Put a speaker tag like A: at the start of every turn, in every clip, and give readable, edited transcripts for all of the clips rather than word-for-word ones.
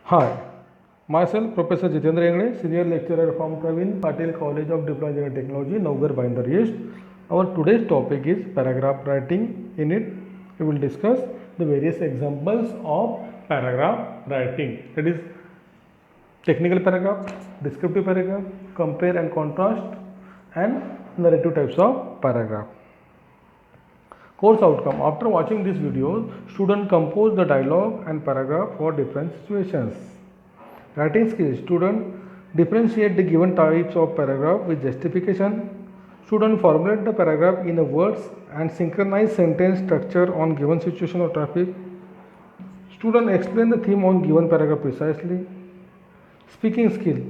A: Hi, myself Professor Jitendra Engle, Senior Lecturer from Praveen Patil College of Diploma in Technology, Naugar Binder East. Our today's topic is paragraph writing. In it, we will discuss the various examples of paragraph writing. That is technical paragraph, descriptive paragraph, compare and contrast, and narrative types of paragraph. Course outcome. After watching this video, student compose the dialogue and paragraph for different situations. Writing skills. Student differentiate the given types of paragraph with justification. Student formulate the paragraph in a words and synchronize sentence structure on given situation or topic. Student explain the theme on given paragraph precisely. Speaking skill.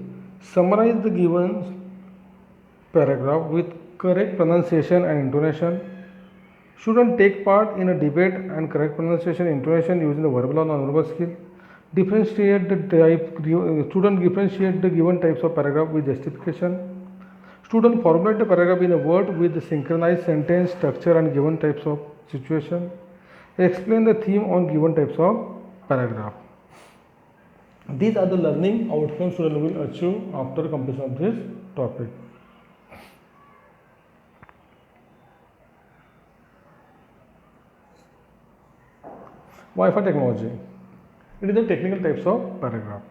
A: Summarize the given paragraph with correct pronunciation and intonation. Student take part in a debate and correct pronunciation intonation using the verbal or non-verbal skill. Differentiate the type. Student differentiate the given types of paragraph with justification. Student formulate the paragraph in a word with the synchronized sentence structure and given types of situation. Explain the theme on given types of paragraph. These are the learning outcomes student will achieve after completion of this topic. Wi-Fi technology. It is the technical types of paragraph.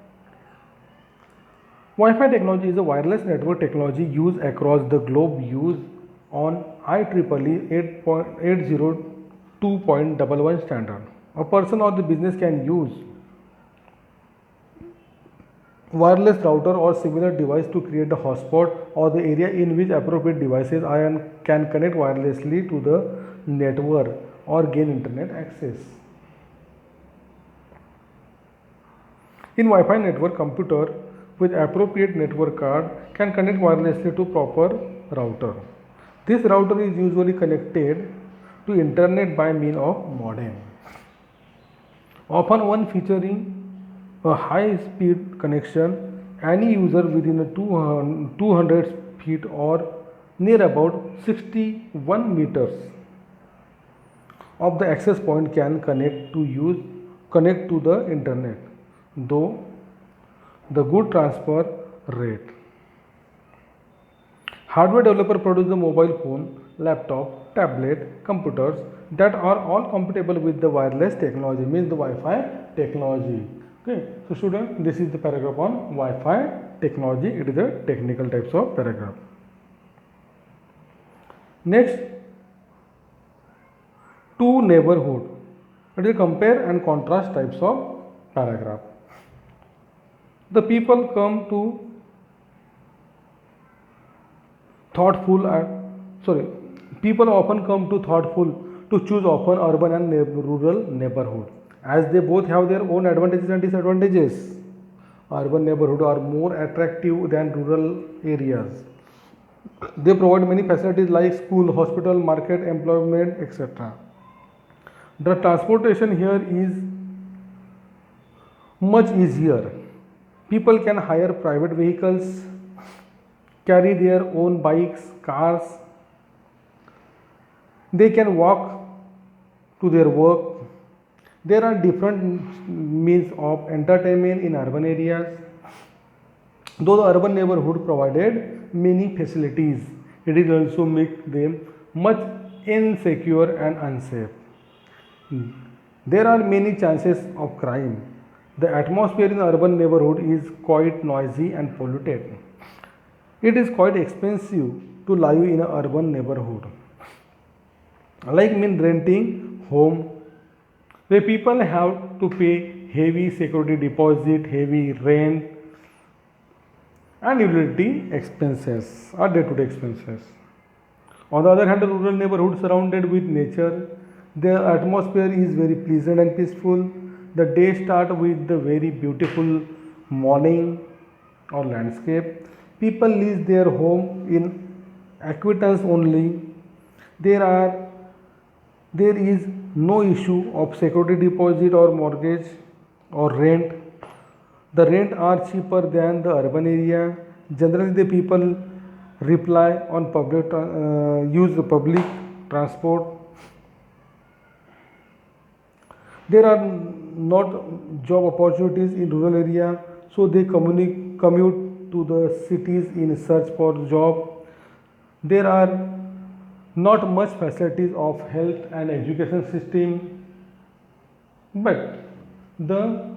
A: Wi-Fi technology is a wireless network technology used across the globe used on IEEE 802.11 standard. A person or the business can use wireless router or similar device to create a hotspot or the area in which appropriate devices can connect wirelessly to the network or gain internet access. In Wi-Fi network, computer with appropriate network card can connect wirelessly to proper router. This router is usually connected to internet by means of modem. Often one featuring a high speed connection, any user within a 200 feet or near about 61 meters of the access point can connect to the internet, though the good transfer rate. Hardware developer produce the mobile phone, laptop, tablet, computers that are all compatible with the wireless technology, means the Wi-Fi technology. Okay, so student, this is the paragraph on Wi-Fi technology. It is the technical types of paragraph. Next, to neighborhood. It is compare and contrast types of paragraph. The people come to people often come to thoughtful to choose often urban and rural neighborhood, as they both have their own advantages and disadvantages. Urban neighborhood are more attractive than rural areas. They provide many facilities like school, hospital, market, employment, etc. The transportation here is much easier. People can hire private vehicles, carry their own bikes, cars. They can walk to their work. There are different means of entertainment in urban areas. Though the urban neighborhood provided many facilities, it is also make them much insecure and unsafe. There are many chances of crime. The atmosphere in urban neighborhood is quite noisy and polluted. It is quite expensive to live in an urban neighborhood. Like mean renting home, where people have to pay heavy security deposit, heavy rent, and utility expenses or day-to-day expenses. On the other hand, the rural neighborhood surrounded with nature, the atmosphere is very pleasant and peaceful. The day start with the very beautiful morning or landscape. People lease their home in acquittance only. There is no issue of security deposit or mortgage or rent. The rent are cheaper than the urban area. Generally, the people rely on use the public transport. There are not job opportunities in rural area, so they commute to the cities in search for job. There are not much facilities of health and education system, but the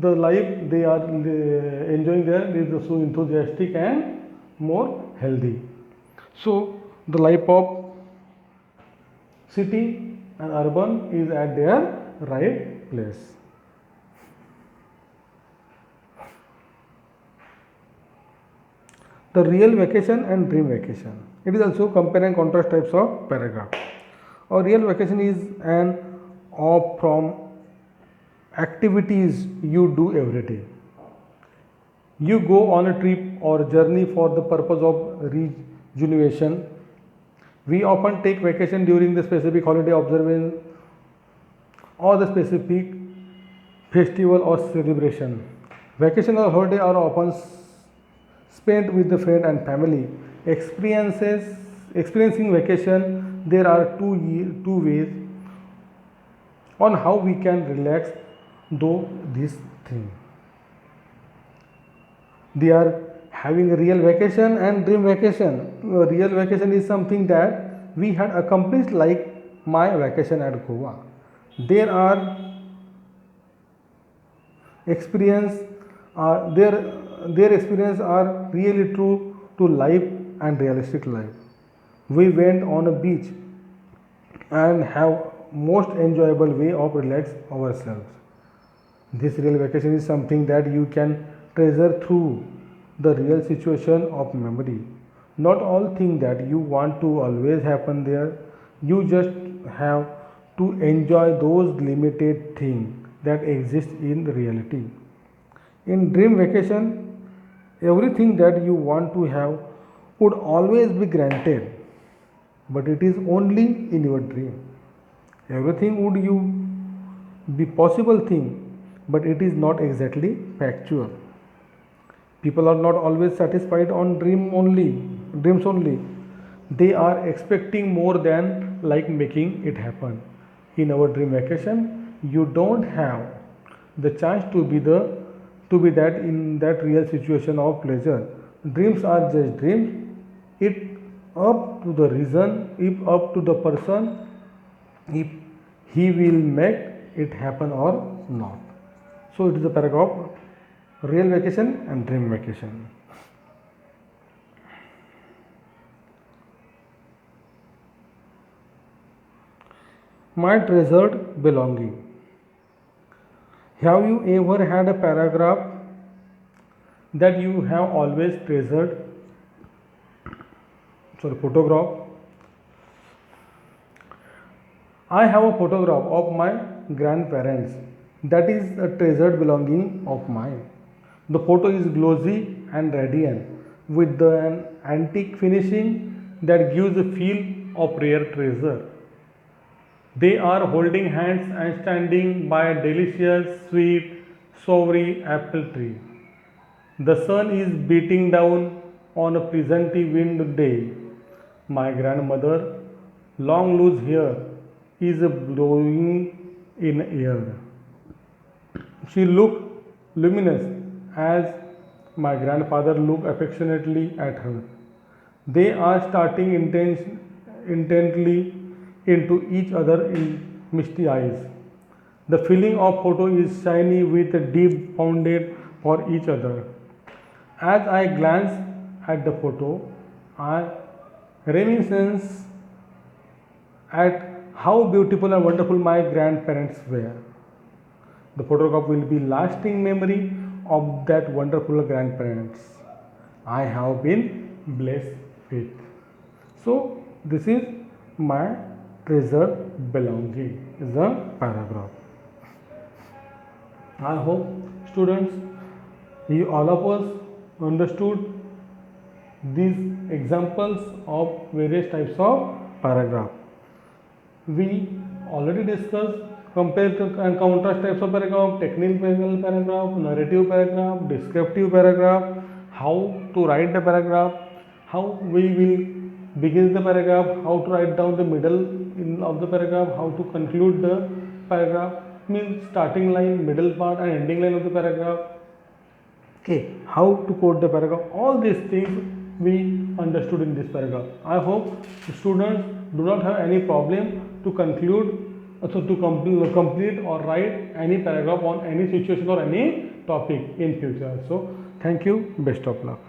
A: the life they are enjoying there is so enthusiastic and more healthy. So the life of city and urban is at their right place. The real vacation and dream vacation. It is also compare and contrast types of paragraph. A real vacation is an off from activities you do every day. You go on a trip or journey for the purpose of rejuvenation. We often take vacation during the specific holiday observance or the specific festival or celebration. Vacation or holiday are often spent with the friend and family. Experiencing vacation, there are two ways on how we can relax though this thing. They are having a real vacation and dream vacation. A real vacation is something that we had accomplished, like my vacation at Goa. There are experience their experience are really true to life and realistic life. We went on a beach and have most enjoyable way of relax ourselves. This real vacation is something that you can treasure through the real situation of memory. Not all things that you want to always happen there. You just have to enjoy those limited things that exist in reality. In dream vacation, everything that you want to have would always be granted, but it is only in your dream. Everything would you be possible thing, but it is not exactly factual. People are not always satisfied on dreams only. They are expecting more than like making it happen. In our dream vacation, you don't have the chance to be that in that real situation of pleasure. Dreams are just dreams. It up to the reason, if up to the person, if he will make it happen or not. So it is a paragraph real vacation and dream vacation. My treasured belonging. Have you ever had a paragraph that you have always treasured? Sorry, photograph. I have a photograph of my grandparents that is a treasured belonging of mine. The photo is glossy and radiant with an antique finishing that gives a feel of rare treasure. They are holding hands and standing by a delicious, sweet, savory apple tree. The sun is beating down on a pleasantly wind day. My grandmother, long loose hair, is blowing in air. She looked luminous as my grandfather looked affectionately at her. They are starting intently into each other in misty eyes. The feeling of photo is shiny with a deep founded for each other. As I glance at the photo, I reminiscence at how beautiful and wonderful my grandparents were. The photograph will be lasting memory of that wonderful grandparents I have been blessed with. So this is my treasured belonging is a paragraph. I hope students, you all of us understood these examples of various types of paragraph. We already discussed comparative and contrast types of paragraph, technical paragraph, narrative paragraph, descriptive paragraph, how to write the paragraph, how we will begin the paragraph, how to write down the middle of the paragraph, how to conclude the paragraph means starting line, middle part and ending line of the paragraph. Okay, how to quote the paragraph, all these things we understood in this paragraph. I hope students do not have any problem to conclude, so to complete or write any paragraph on any situation or any topic in future. So thank you, best of luck.